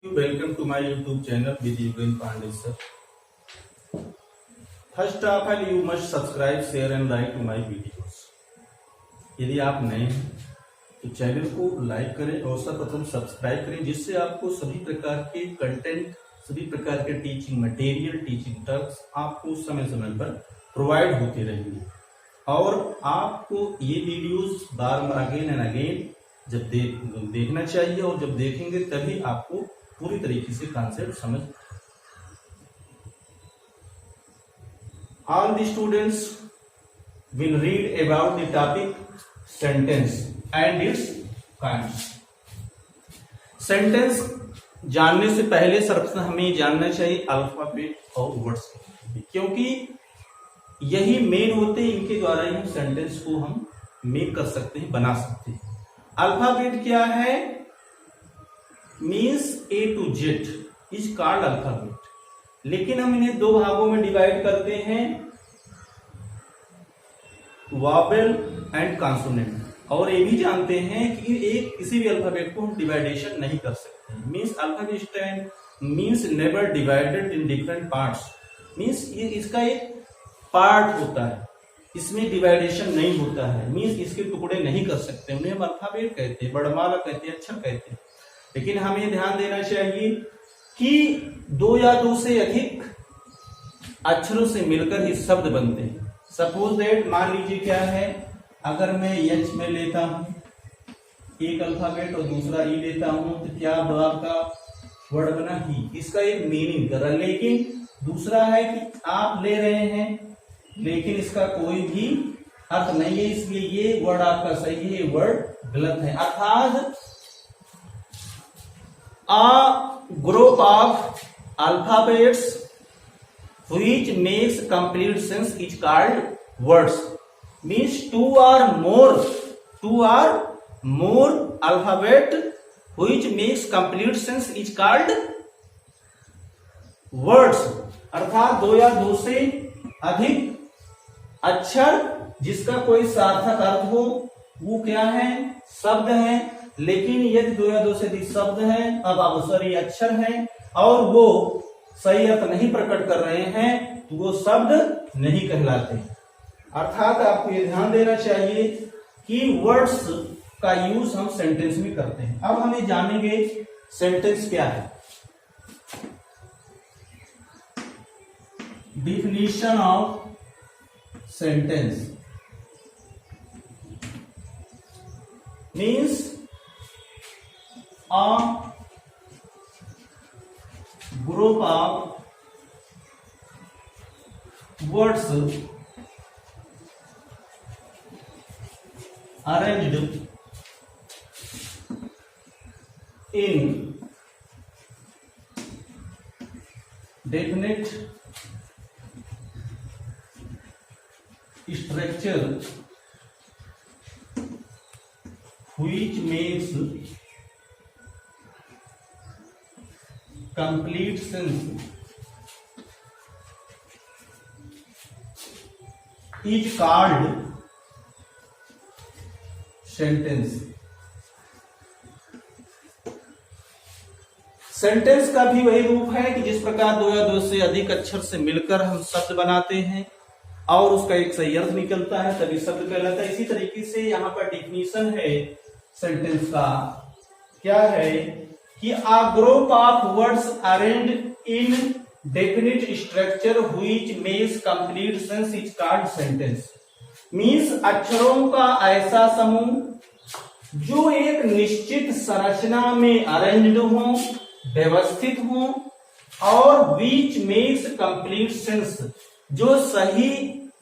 Welcome to my YouTube channel with Yugen Pandey sir. First of all, you must subscribe, share and like to my videos. यदि आप नए हैं तो channel को like करें और सर्वप्रथम सब्सक्राइब करें, जिससे आपको सभी प्रकार के कंटेंट, सभी प्रकार के टीचिंग मटेरियल, टीचिंग टर्म्स आपको समय समय पर प्रोवाइड होते रहेंगे और आपको ये videos bar bar again and again जब देखना चाहिए और जब देखेंगे तभी आपको पूरी तरीके से कॉन्सेप्ट समझ। All the students will read about the topic sentence and its kinds. Sentence जानने से पहले सर्वप्रथम हमें जानना चाहिए अल्फाबेट और वर्ड्स, क्योंकि यही मेन होते हैं, इनके द्वारा ही हम सेंटेंस को हम मेक कर सकते हैं, बना सकते हैं। अल्फाबेट क्या है? Means A to Z is called alphabet, लेकिन हम इन्हें दो भागों में डिवाइड करते हैं, वॉवेल एंड कॉन्सोनेंट, और ये भी जानते हैं कि एक किसी भी अल्फाबेट को हम डिवाइडेशन नहीं कर सकते। Means alphabet stand means never divided in different parts, means ये इसका एक पार्ट होता है, इसमें डिवाइडेशन नहीं होता है, मीन्स इसके टुकड़े नहीं कर सकते, उन्हें हम अल्फाबेट कहते हैं, वर्णमाला कहते हैं, अक्षर कहते हैं। लेकिन हमें ध्यान देना चाहिए कि दो या दो से अधिक अक्षरों से मिलकर ही शब्द बनते हैं। सपोज दैट, मान लीजिए क्या है, अगर मैं एच में लेता हूं एक अल्फाबेट और दूसरा ई लेता हूं तो क्या आपका वर्ड बना ही, इसका एक मीनिंग कर रहा है। लेकिन दूसरा है कि आप ले रहे हैं लेकिन इसका कोई भी अर्थ नहीं है, इसलिए ये वर्ड आपका सही है, वर्ड गलत है। अर्थात a group of alphabets which makes complete sense is called words. Means two or more alphabet which makes complete sense is called words. अर्थात दो या दो से अधिक अक्षर जिसका कोई सार्थक अर्थ हो वो क्या है? शब्द है। लेकिन यदि दो या दो से अधिक शब्द हैं, अब अवसरी अक्षर हैं और वो सही अर्थ नहीं प्रकट कर रहे हैं तो वो शब्द नहीं कहलाते। अर्थात आपको ये ध्यान देना चाहिए कि वर्ड्स का यूज हम सेंटेंस में करते हैं। अब हमें जानेंगे सेंटेंस क्या है। Definition of sentence means a group of words arranged in definite structure which makes complete sense is called sentence. Sentence का भी वही रूप है कि जिस प्रकार दो या दो से अधिक अक्षर से मिलकर हम शब्द बनाते हैं और उसका एक सही अर्थ निकलता है तभी शब्द कहलाता है। इसी तरीके से यहाँ पर डिफिनीशन है सेंटेंस का, क्या है कि a group of words arranged in definite structure which makes complete sense is called sentence. Means अक्षरों का ऐसा समूह जो एक निश्चित संरचना में अरेंज्ड हो, व्यवस्थित हो और which makes complete sense जो सही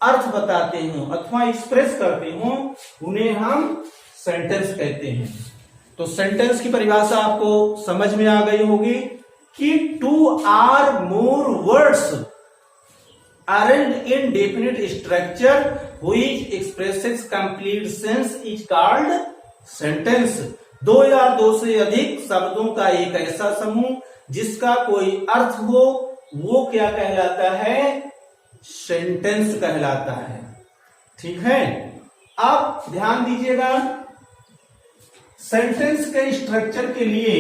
अर्थ बताते हो अथवा एक्सप्रेस करते हो, उन्हें हम सेंटेंस कहते हैं। तो सेंटेंस की परिभाषा आपको समझ में आ गई होगी कि two or more words arranged in definite structure which expresses complete sense is called sentence. दो या दो से अधिक शब्दों का एक ऐसा समूह जिसका कोई अर्थ हो वो क्या कहलाता है? सेंटेंस कहलाता है। ठीक है, आप ध्यान दीजिएगा, सेंटेंस के स्ट्रक्चर के लिए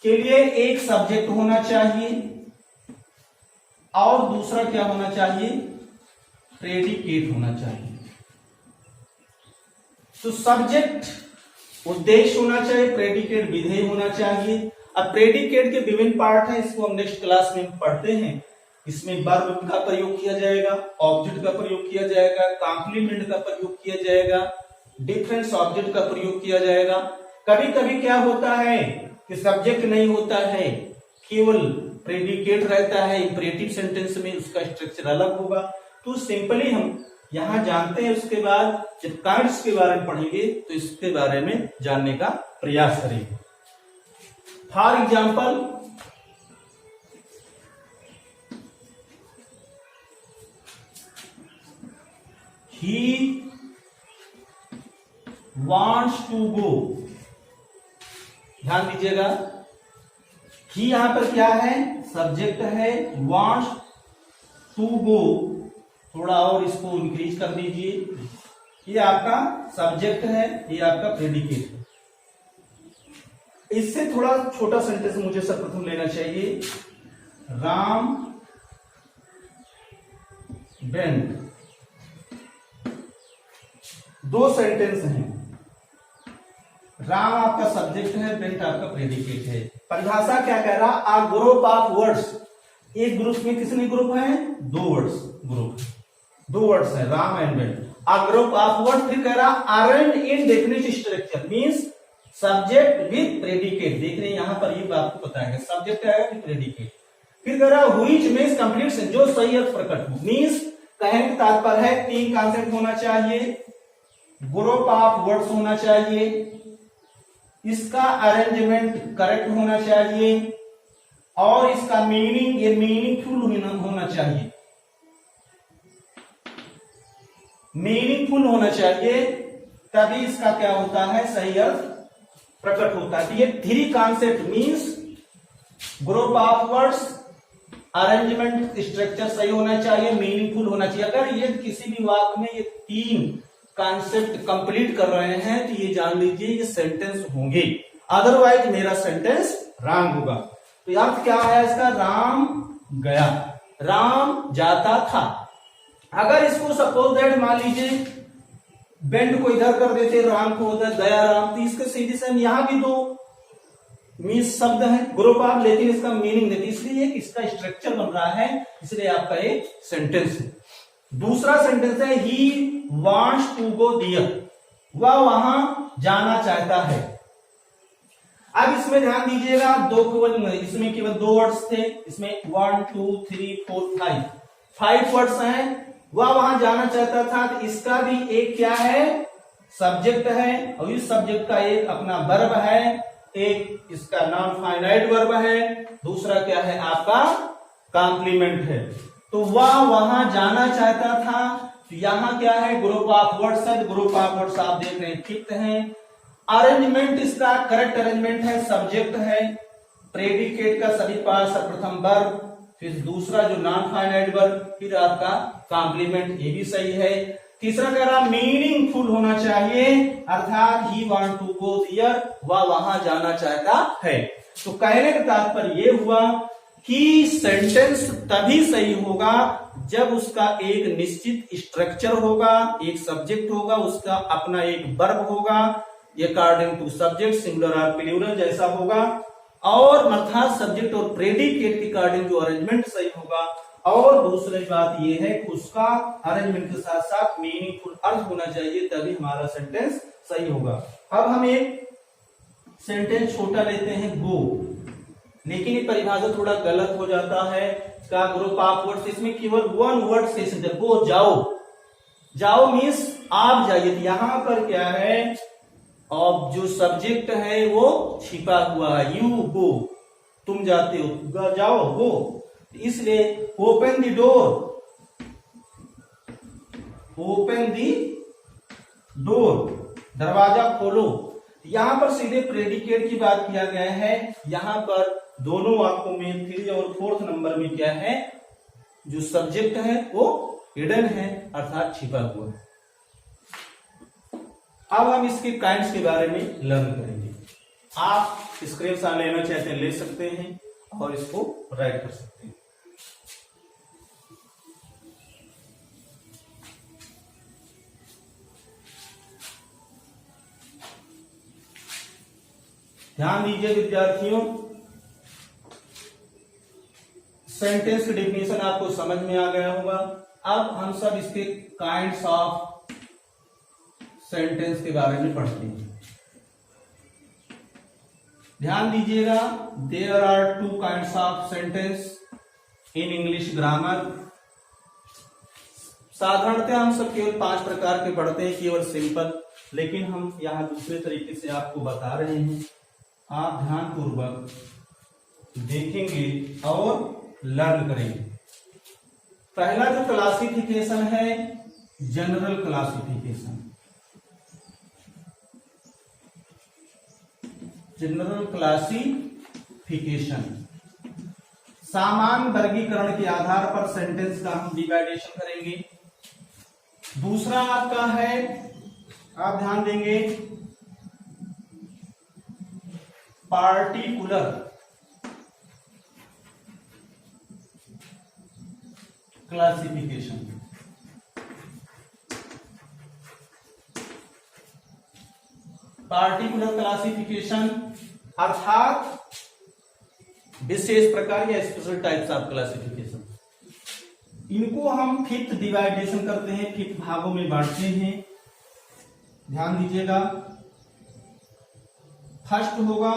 के लिए एक सब्जेक्ट होना चाहिए और दूसरा क्या होना चाहिए, प्रेडिकेट होना चाहिए। तो सब्जेक्ट उद्देश्य होना चाहिए, प्रेडिकेट विधेय होना चाहिए। अब प्रेडिकेट के विभिन्न पार्ट हैं, इसको हम नेक्स्ट क्लास में पढ़ते हैं। इसमें वर्ब का प्रयोग किया जाएगा, ऑब्जेक्ट का प्रयोग किया जाएगा, कॉम्प्लीमेंट का प्रयोग किया जाएगा, डिफरेंस ऑब्जेक्ट का प्रयोग किया जाएगा। कभी कभी क्या होता है कि सब्जेक्ट नहीं होता है, केवल प्रेडिकेट रहता है। इंपरेटिव सेंटेंस में उसका स्ट्रक्चर अलग होगा। तो सिंपली हम यहां जानते हैं, उसके बाद जब काइंड्स के बारे में पढ़ेंगे तो इसके बारे में जानने का प्रयास करेंगे। For example, he wants to go, ध्यान दीजिएगा, ही यहां पर क्या है, सब्जेक्ट है, wants to go, थोड़ा और इसको इंक्रीज कर दीजिए, ये आपका सब्जेक्ट है, ये आपका प्रेडिकेट है। इससे थोड़ा छोटा सेंटेंस मुझे सर्वप्रथम लेना चाहिए। राम वेंट, दो सेंटेंस हैं, राम आपका सब्जेक्ट है, वेंट आपका प्रेडिकेट है। परिभाषा क्या कह रहा, आ ग्रुप ऑफ वर्ड्स, एक ग्रुप में कितने ग्रुप हैं, दो वर्ड्स ग्रुप, दो वर्ड्स है, Ram and went. A group of word, फिर कह रहा arrange in definite structure, means subject with predicate. देख रहे हैं यहां पर, ये आपको पता है सब्जेक्ट आएगा फिर प्रेडिकेट। फिर कह रहा व्हिच मींस कंप्लीट, जो सही अर्थ प्रकट हो। मींस कहने का तात्पर्य है तीन कॉन्सेप्ट होना चाहिए, ग्रुप ऑफ वर्ड्स होना चाहिए, इसका अरेंजमेंट करेक्ट होना चाहिए और इसका मीनिंग, ये मीनिंगफुल होना चाहिए, मीनिंगफुल होना चाहिए, तभी इसका क्या होता है, सही अर्थ प्रकट होता है। ये three concept means group of words, arrangement structure सही होना चाहिए, मीनिंगफुल होना चाहिए। अगर ये किसी भी वाक्य में ये तीन कॉन्सेप्ट कंप्लीट कर रहे हैं तो ये जान लीजिए ये सेंटेंस होंगे, अदरवाइज मेरा सेंटेंस रॉन्ग होगा। तो अर्थ क्या है इसका, राम गया, राम जाता था। अगर इसको सपोज दैट मान लीजिए बेंड को इधर कर देते, राम को उधर, गया राम, तो इसके सीधे से यहां भी दो मीन्स शब्द है ग्रुप ऑफ, लेकिन इसका मीनिंग देती, इसलिए इसका स्ट्रक्चर बन रहा है, इसलिए आपका एक सेंटेंस है। दूसरा सेंटेंस है he wants to go there, वह वहां जाना चाहता है। अब इसमें ध्यान दीजिएगा, दो केवल, इसमें केवल दो वर्ड्स थे, इसमें 1 2 3 4 5 वर्ड्स हैं। वह वहां जाना चाहता था, तो इसका भी एक क्या है, सब्जेक्ट है, और इस सब्जेक्ट का एक अपना वर्ब है, एक इसका नॉन फाइनाइट वर्ब है, दूसरा क्या है आपका कॉम्प्लीमेंट है। तो वह वहां जाना चाहता था, तो यहां क्या है, ग्रुप ऑफ वर्ड्स है, ग्रुप ऑफ वर्ड्स आप देख रहे हैं फिफ्थ है। अरेंजमेंट इसका करेक्ट अरेंजमेंट है, सब्जेक्ट है, प्रेडिकेट का सभी पार्ट, सर्वप्रथम वर्ब, फिर दूसरा जो नॉन फाइनाइट वर्ब, फिर आपका कॉम्प्लीमेंट, ये भी सही है। तीसरा कह रहा मीनिंगफुल होना चाहिए, अर्थात he want to go there, वह वहां जाना चाहता है। तो कहने का तात्पर्य ये हुआ कि सेंटेंस तभी सही होगा जब उसका एक निश्चित स्ट्रक्चर होगा, एक सब्जेक्ट होगा, उसका अपना एक वर्ब होगा, अकॉर्डिंग टू सब्जेक्ट, सिंगुलर और प्लूरल जैसा होगा, और अर्थात सब्जेक्ट और प्रेडिकेट के अकॉर्डिंग जो अरेंजमेंट सही होगा। और दूसरी बात यह है कि उसका अरेंजमेंट के साथ साथ मीनिंगफुल अर्थ होना चाहिए, तभी हमारा सेंटेंस सही होगा। अब हम एक सेंटेंस छोटा लेते हैं, गो, लेकिन ये परिभाषा थोड़ा गलत हो जाता है, का ग्रुप ऑफ वर्ड्स, इसमें केवल वन वर्ड से गो, जाओ, जाओ मीन्स आप जाइए। यहां पर क्या है, और जो सब्जेक्ट है वो छिपा हुआ है, यू गो, तुम जाते हो, जाओ गो, इसलिए open the door, open the door, दरवाजा खोलो। यहां पर सीधे प्रेडिकेट की बात किया गया है, यहां पर दोनों वाक्यों में 3 और 4 नंबर में क्या है, जो सब्जेक्ट है वो हिडन है, अर्थात छिपा हुआ है। अब हम इसके काइंड्स के बारे में लर्न करेंगे। आप स्क्रीनशॉट लेना चाहते हैं ले सकते हैं और इसको राइट कर सकते हैं। ध्यान दीजिए विद्यार्थियों, सेंटेंस की डेफिनेशन आपको समझ में आ गया होगा। अब हम सब इसके काइंड्स ऑफ सेंटेंस के बारे में पढ़ते हैं। ध्यान दीजिएगा, there are two kinds of sentence in English grammar. साधारणतः हम सब केवल 5 प्रकार के पढ़ते हैं, केवल सिंपल, लेकिन हम यहां दूसरे तरीके से आपको बता रहे हैं। आप ध्यान पूर्वक देखेंगे और लर्न करेंगे। पहला जो क्लासिफिकेशन है, जनरल क्लासिफिकेशन। जनरल क्लासिफिकेशन सामान्य वर्गीकरण के आधार पर सेंटेंस का हम डिवाइडेशन करेंगे। दूसरा आपका है, आप ध्यान देंगे, पार्टिकुलर क्लासिफिकेशन। पार्टिकुलर क्लासिफिकेशन अर्थात विशेष प्रकार या स्पेशल टाइप्स ऑफ क्लासिफिकेशन। इनको हम फिफ्थ डिवाइडेशन करते हैं, फिफ्थ भागों में बांटते हैं। ध्यान दीजिएगा, फर्स्ट होगा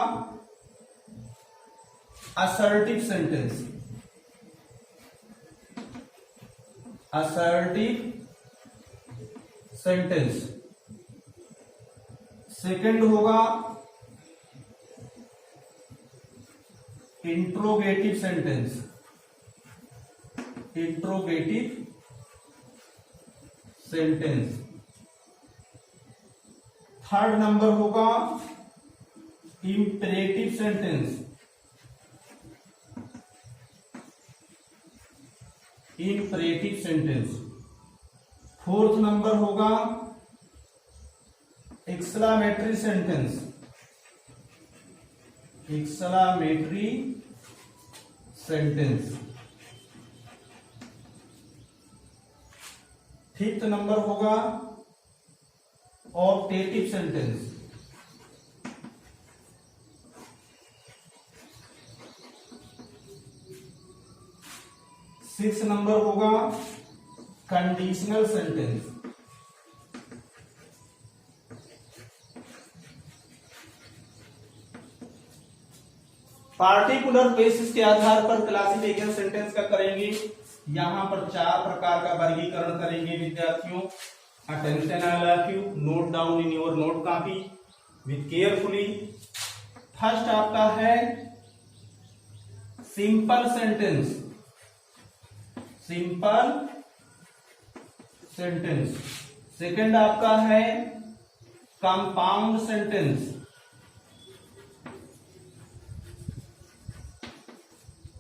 assertive sentence. Assertive sentence. Second होगा interrogative sentence. Interrogative sentence. Third number होगा imperative sentence. Imperative sentence. Fourth number होगा exclamatory sentence. Exclamatory sentence. Fifth number होगा ऑप्टेटिव सेंटेंस। सिक्स नंबर होगा कंडीशनल सेंटेंस। पार्टिकुलर बेसिस के आधार पर classification sentence का करेंगे। यहां पर 4 प्रकार का वर्गीकरण करेंगे विद्यार्थियों। Attention I like you, note down in your note copy with carefully. First आपका है simple sentence. Simple sentence. Second आपका है कंपाउंड सेंटेंस।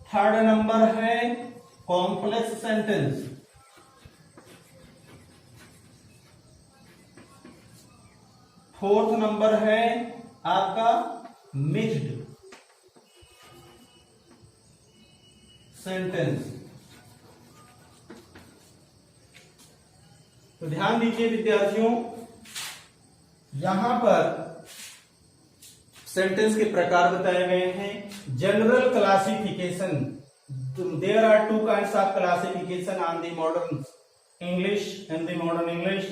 थर्ड नंबर है कॉम्प्लेक्स सेंटेंस। फोर्थ नंबर है आपका मिक्स्ड सेंटेंस। तो ध्यान दीजिए विद्यार्थियों, यहां पर सेंटेंस के प्रकार बताए गए हैं। General classification, there are two kinds of classification on the modern English and the modern English.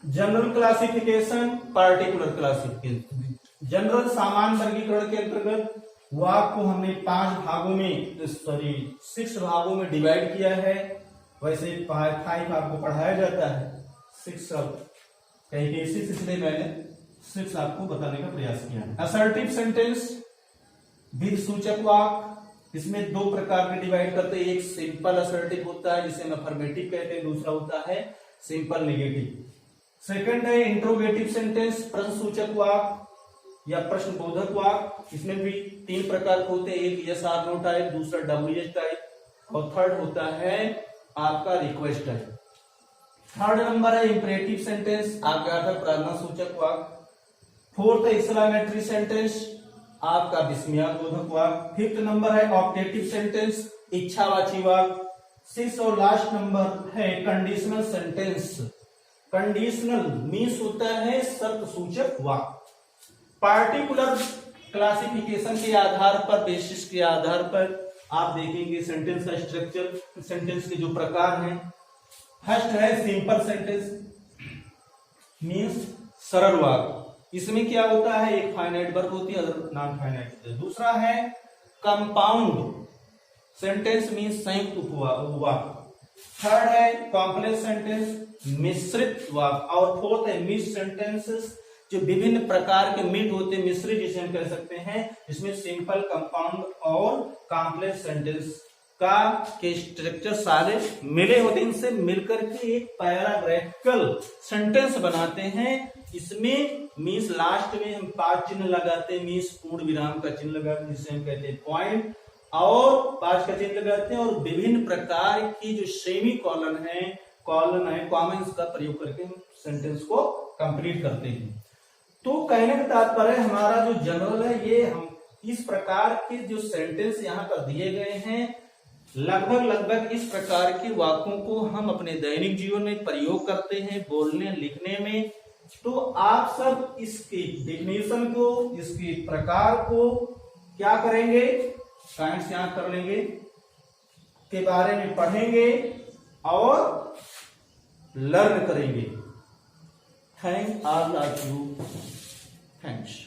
General classification, particular classification. General सामान्य वर्गीकरण के अंतर्गत वाक्य को हमने 5 भागों में, सॉरी 6 भागों में डिवाइड किया है। वैसे 5 आपको पढ़ाया जाता है, 6 कहीं केसेस, इसलिए मैंने 6 आपको बताने का प्रयास किया है। असर्टिव सेंटेंस विद सूचक वाक्य, इसमें 2 प्रकार के डिवाइड करते हैं। एक सिंपल असर्टिव होता है जिसे हम अफर्मेटिव कहते हैं, दूसरा होता है सिंपल नेगेटिव। सेकंड है इंट्रोगेटिव सेंटेंस, प्रश्न सूचक वाक्य या प्रश्न बोधक वाक्य। इसमें भी 3 प्रकार के होते हैं, एक यस आर नो टाइप, दूसरा WH टाइप और थर्ड होता है आपका रिक्वेस्ट टाइप। थर्ड नंबर है इंपेरेटिव सेंटेंस, आज्ञार्थक प्रार्थना सूचक वाक्य। फोर्थ है एक्सक्लेमेटरी सेंटेंस, आपका विस्मयाबोधक वाक्य। फिफ्थ नंबर है ऑप्टेटिव सेंटेंस, इच्छावाची वाक्य। सिक्स और लास्ट नंबर है कंडीशनल सेंटेंस। कंडीशनल मीन्स होता है शर्त सूचक वाक्य। पार्टिकुलर क्लासिफिकेशन के आधार पर, बेसिस के आधार पर आप देखेंगे सेंटेंस का स्ट्रक्चर, सेंटेंस के जो प्रकार हैं। फर्स्ट है सिंपल सेंटेंस मीन्स सरल वाक्य। इसमें क्या होता है, एक फाइनाइट वर्ब होती है, अदर नॉन फाइनाइट होती है। दूसरा है कंपाउंड सेंटेंस मीन्स संयुक्त वाक्य। थर्ड है कॉम्प्लेक्स सेंटेंस मिश्रित वाक्य। और फोर्थ है मिक्स्ड सेंटेंसेस, जो विभिन्न प्रकार के मिट होते हैं, मिश्रित जिसे हम कह सकते हैं। इसमें सिंपल, कंपाउंड और कॉम्प्लेक्स सेंटेंस का के स्ट्रक्चर सारे मिले होते हैं। इनसे मिलकर के एक पैराग्राफिकल सेंटेंस बनाते हैं। इसमें मीन्स लास्ट में हम पांच चिन्ह लगाते हैं, मीन्स पूर्ण विराम का चिन्ह लगाते हैं जिसे हम कहते हैं पॉइंट, और पांच का चिन्ह लगाते हैं, और विभिन्न प्रकार की जो सेमी कॉलन है, कॉमेंस का प्रयोग करके हम सेंटेंस को कंप्लीट करते हैं। तो कहने का तात्पर्य हमारा जो जनरल है, ये हम इस प्रकार के जो सेंटेंस यहाँ पर दिए गए हैं, लगभग इस प्रकार के वाक्यों को हम अपने दैनिक जीवन में प्रयोग करते हैं, बोलने लिखने में। तो आप सब इसकी डेफिनेशन को, इसके प्रकार को क्या करेंगे, साइंस याद कर लेंगे, के बारे में पढ़ेंगे और लर्न करेंगे। Thank all of you. Thanks.